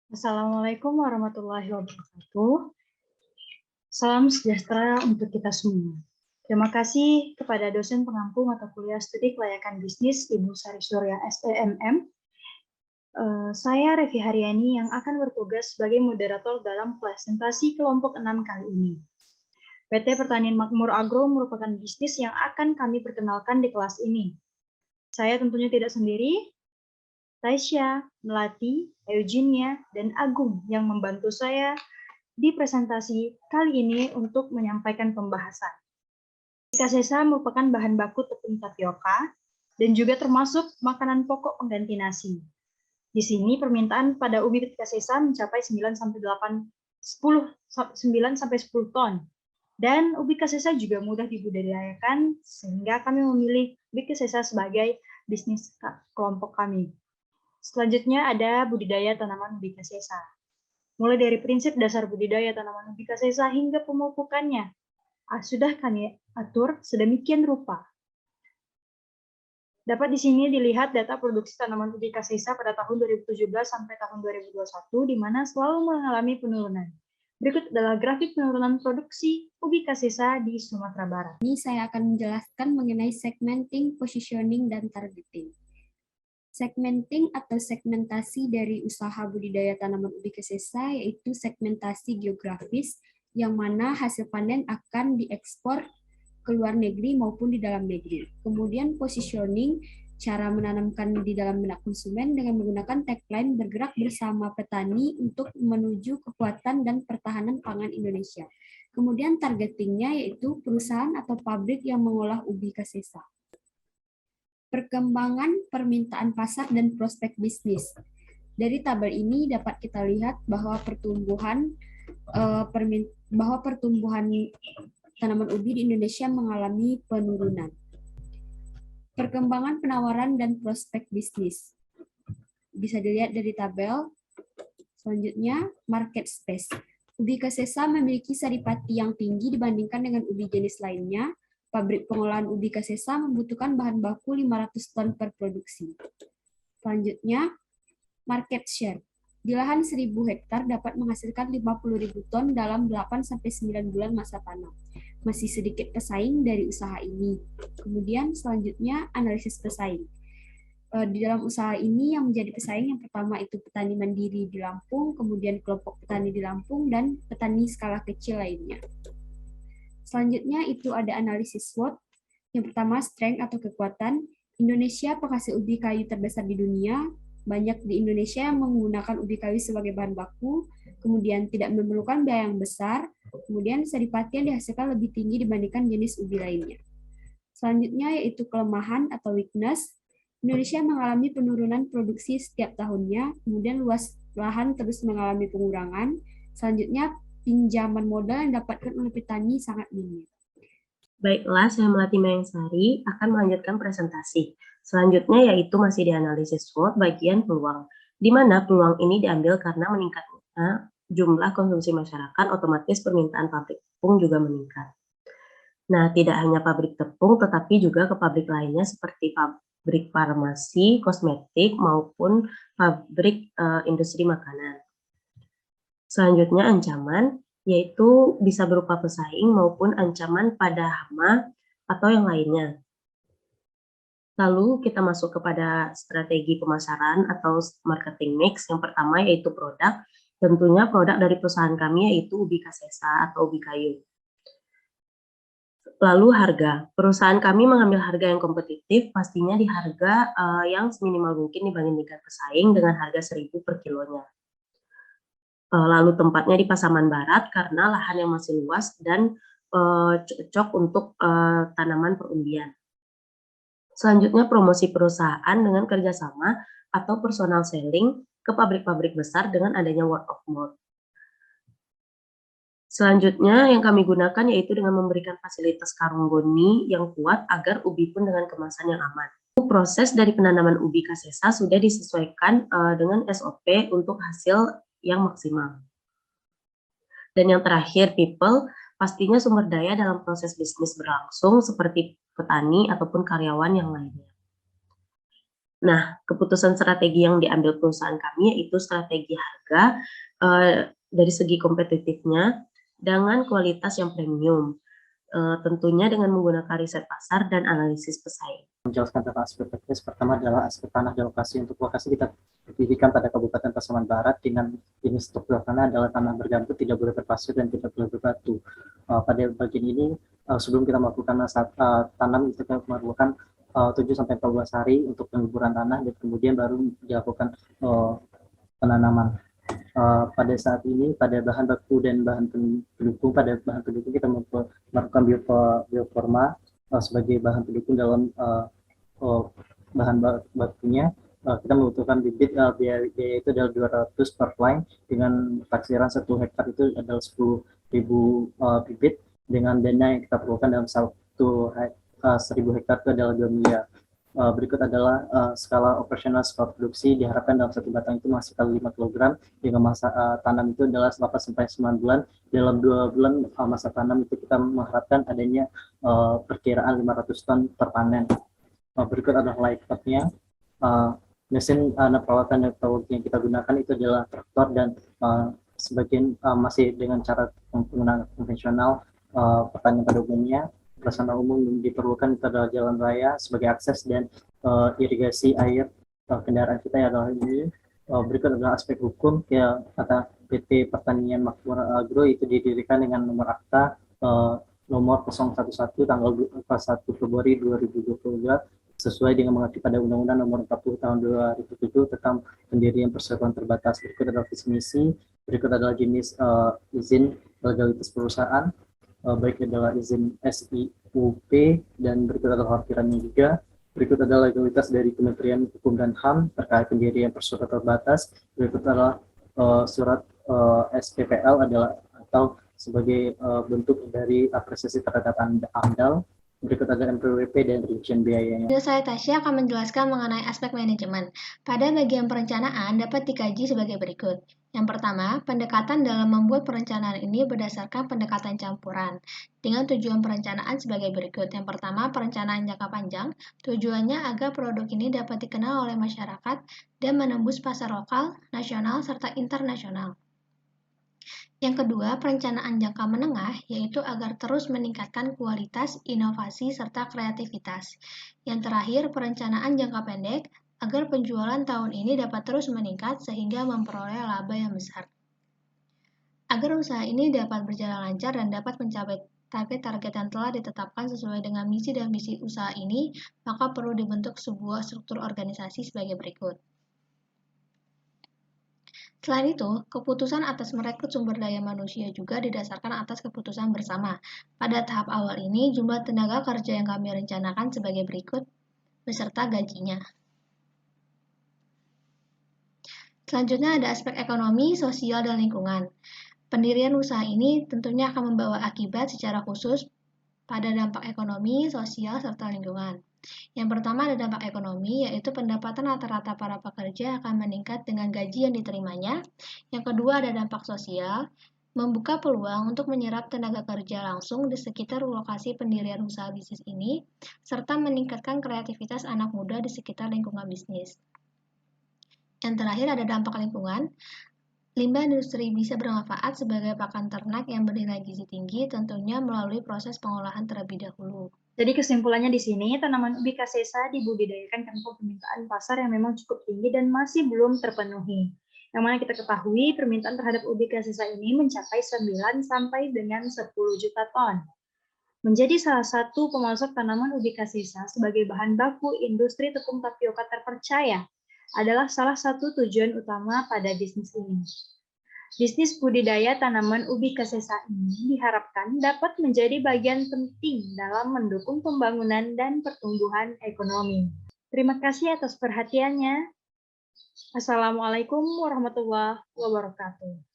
Assalamualaikum warahmatullahi wabarakatuh. Salam sejahtera untuk kita semua. Terima kasih kepada dosen pengampu mata kuliah studi kelayakan bisnis Ibu Sari Surya STMM. Saya Revi Haryani yang akan bertugas sebagai moderator dalam presentasi kelompok 6 kali ini. PT Pertanian Makmur Agro merupakan bisnis yang akan kami perkenalkan di kelas ini. Saya tentunya tidak sendiri, Taisya, Melati, Eugenia, dan Agung yang membantu saya di presentasi kali ini untuk menyampaikan pembahasan. Ubi kasesa merupakan bahan baku tepung tapioka dan juga termasuk makanan pokok pengganti nasi. Di sini permintaan pada ubi kasesa mencapai 9 sampai 10 ton. Dan ubi kasesa juga mudah dibudidayakan sehingga kami memilih ubi kasesa sebagai bisnis kelompok kami. Selanjutnya ada budidaya tanaman ubi kasesa. Mulai dari prinsip dasar budidaya tanaman ubi kasesa hingga pemupukannya, sudah kami atur sedemikian rupa. Dapat di sini dilihat data produksi tanaman ubi kasesa pada tahun 2017 sampai tahun 2021, di mana selalu mengalami penurunan. Berikut adalah grafik penurunan produksi ubi kasesa di Sumatera Barat. Ini saya akan menjelaskan mengenai segmenting, positioning, dan targeting. Segmenting atau segmentasi dari usaha budidaya tanaman ubi kasesa yaitu segmentasi geografis yang mana hasil panen akan diekspor ke luar negeri maupun di dalam negeri. Kemudian positioning, cara menanamkan di dalam benak konsumen dengan menggunakan tagline bergerak bersama petani untuk menuju kekuatan dan pertahanan pangan Indonesia. Kemudian targetingnya yaitu perusahaan atau pabrik yang mengolah ubi kasesa. Perkembangan permintaan pasar dan prospek bisnis. Dari tabel ini dapat kita lihat bahwa pertumbuhan tanaman ubi di Indonesia mengalami penurunan. Perkembangan penawaran dan prospek bisnis. Bisa dilihat dari tabel. Selanjutnya, market space. Ubi kasesa memiliki saripati yang tinggi dibandingkan dengan ubi jenis lainnya. Pabrik pengolahan ubi kasesa membutuhkan bahan baku 500 ton per produksi. Selanjutnya, market share. Di lahan 1.000 hektar dapat menghasilkan 50.000 ton dalam 8-9 bulan masa tanam. Masih sedikit pesaing dari usaha ini. Kemudian selanjutnya, analisis pesaing. Di dalam usaha ini yang menjadi pesaing yang pertama itu petani mandiri di Lampung, kemudian kelompok petani di Lampung, dan petani skala kecil lainnya. Selanjutnya itu ada analisis SWOT. Yang pertama, strength atau kekuatan. Indonesia penghasil ubi kayu terbesar di dunia. Banyak di Indonesia yang menggunakan ubi kayu sebagai bahan baku, kemudian tidak memerlukan biaya yang besar, kemudian saripati yang dihasilkan lebih tinggi dibandingkan jenis ubi lainnya. Selanjutnya yaitu kelemahan atau weakness. Indonesia mengalami penurunan produksi setiap tahunnya, kemudian luas lahan terus mengalami pengurangan. Selanjutnya, pinjaman modal yang didapatkan oleh petani sangat minim. Baiklah, saya Melati Mayangsari akan melanjutkan presentasi. Selanjutnya yaitu masih di analisis SWOT bagian peluang, di mana peluang ini diambil karena meningkatnya jumlah konsumsi masyarakat, otomatis permintaan pabrik tepung juga meningkat. Nah, tidak hanya pabrik tepung, tetapi juga ke pabrik lainnya seperti pabrik farmasi, kosmetik, maupun pabrik industri makanan. Selanjutnya ancaman, yaitu bisa berupa pesaing maupun ancaman pada hama atau yang lainnya. Lalu kita masuk kepada strategi pemasaran atau marketing mix. Yang pertama yaitu produk. Tentunya produk dari perusahaan kami yaitu ubi kasesa atau ubi kayu. Lalu harga. Perusahaan kami mengambil harga yang kompetitif, pastinya di harga yang seminimal mungkin dibandingkan pesaing dengan harga 1.000 per kilonya. Lalu tempatnya di Pasaman Barat karena lahan yang masih luas dan cocok untuk tanaman perumbian. Selanjutnya promosi perusahaan dengan kerjasama atau personal selling ke pabrik-pabrik besar dengan adanya word of mouth. Selanjutnya yang kami gunakan yaitu dengan memberikan fasilitas karung goni yang kuat agar ubi pun dengan kemasan yang aman. Proses dari penanaman ubi kasesa sudah disesuaikan dengan SOP untuk hasil yang maksimal. Dan yang terakhir, people, pastinya sumber daya dalam proses bisnis berlangsung seperti petani ataupun karyawan yang lainnya. Nah, keputusan strategi yang diambil perusahaan kami yaitu strategi harga dari segi kompetitifnya dengan kualitas yang premium. Tentunya dengan menggunakan riset pasar dan analisis pesaing. Menjelaskan tentang aspek teknis, pertama adalah aspek tanah dan lokasi. Untuk lokasi kita didirikan pada Kabupaten Pasaman Barat dengan jenis struktur tanah adalah tanah bergambut, tidak boleh berpasir dan tidak boleh berbatu. Pada bagian ini sebelum kita melakukan tanam kita memerlukan 7-14 hari untuk penguburan tanah dan kemudian baru dilakukan penanaman. Pada saat ini pada bahan baku dan bahan pendukung, pada bahan pendukung kita melakukan bioforma sebagai bahan pendukung dalam bahan bakunya. Kita membutuhkan bibit, biaya itu adalah 200 per line dengan taksiran 1 hektar itu adalah 10.000 bibit, dengan dana yang kita perlukan dalam 1.000 hektar itu adalah 2 miliar. Berikut adalah skala operasional, skala produksi. Diharapkan dalam satu batang itu menghasilkan 5 kg dengan masa tanam itu adalah 8-9 bulan. Dalam 2 bulan masa tanam itu kita mengharapkan adanya perkiraan 500 ton per panen. Berikut adalah layout-nya. Mesin peralatan dan teknologi yang kita gunakan itu adalah traktor dan sebagian masih dengan cara penggunaan konvensional pertanian pada umumnya. Prasarana umum yang diperlukan itu adalah jalan raya sebagai akses dan irigasi air kendaraan kita adalah ini. Berikut adalah aspek hukum. Ya, kata PT Pertanian Makmur Agro itu didirikan dengan nomor akta nomor 011 tanggal 1 Februari 2022 sesuai dengan mengacu pada Undang-Undang Nomor 40 Tahun 2007 tentang pendirian persatuan terbatas. Berikut adalah visi misi. Berikut adalah jenis izin legalitas perusahaan. Baik adalah izin SIUP dan berikut adalah parkirannya juga. Berikut adalah legalitas dari Kementerian Hukum dan HAM terkait pendirian persatuan terbatas. Berikut adalah surat SPPL adalah atau sebagai bentuk dari apresiasi terhadap AMDAL. Berikut ada MPWP dan rincian biayanya. Saya Tasya akan menjelaskan mengenai aspek manajemen. Pada bagian perencanaan dapat dikaji sebagai berikut. Yang pertama, pendekatan dalam membuat perencanaan ini berdasarkan pendekatan campuran dengan tujuan perencanaan sebagai berikut. Yang pertama, perencanaan jangka panjang. Tujuannya agar produk ini dapat dikenal oleh masyarakat dan menembus pasar lokal, nasional, serta internasional. Yang kedua, perencanaan jangka menengah, yaitu agar terus meningkatkan kualitas, inovasi, serta kreativitas. Yang terakhir, perencanaan jangka pendek, agar penjualan tahun ini dapat terus meningkat sehingga memperoleh laba yang besar. Agar usaha ini dapat berjalan lancar dan dapat mencapai target-target yang telah ditetapkan sesuai dengan misi dan visi usaha ini, maka perlu dibentuk sebuah struktur organisasi sebagai berikut. Selain itu, keputusan atas merekrut sumber daya manusia juga didasarkan atas keputusan bersama. Pada tahap awal ini, jumlah tenaga kerja yang kami rencanakan sebagai berikut, beserta gajinya. Selanjutnya ada aspek ekonomi, sosial, dan lingkungan. Pendirian usaha ini tentunya akan membawa akibat secara khusus pada dampak ekonomi, sosial, serta lingkungan. Yang pertama ada dampak ekonomi, yaitu pendapatan rata-rata para pekerja akan meningkat dengan gaji yang diterimanya. Yang kedua ada dampak sosial, membuka peluang untuk menyerap tenaga kerja langsung di sekitar lokasi pendirian usaha bisnis ini, serta meningkatkan kreativitas anak muda di sekitar lingkungan bisnis. Yang terakhir ada dampak lingkungan. Limbah industri bisa bermanfaat sebagai pakan ternak yang bernilai gizi tinggi, tentunya melalui proses pengolahan terlebih dahulu. Jadi kesimpulannya di sini, tanaman ubi kasesa dibudidayakan tanpa permintaan pasar yang memang cukup tinggi dan masih belum terpenuhi. Yang mana kita ketahui permintaan terhadap ubi kasesa ini mencapai 9 sampai dengan 10 juta ton. Menjadi salah satu pemasok tanaman ubi kasesa sebagai bahan baku industri tepung tapioka terpercaya adalah salah satu tujuan utama pada bisnis ini. Bisnis budidaya tanaman ubi kasesa ini diharapkan dapat menjadi bagian penting dalam mendukung pembangunan dan pertumbuhan ekonomi. Terima kasih atas perhatiannya. Assalamualaikum warahmatullahi wabarakatuh.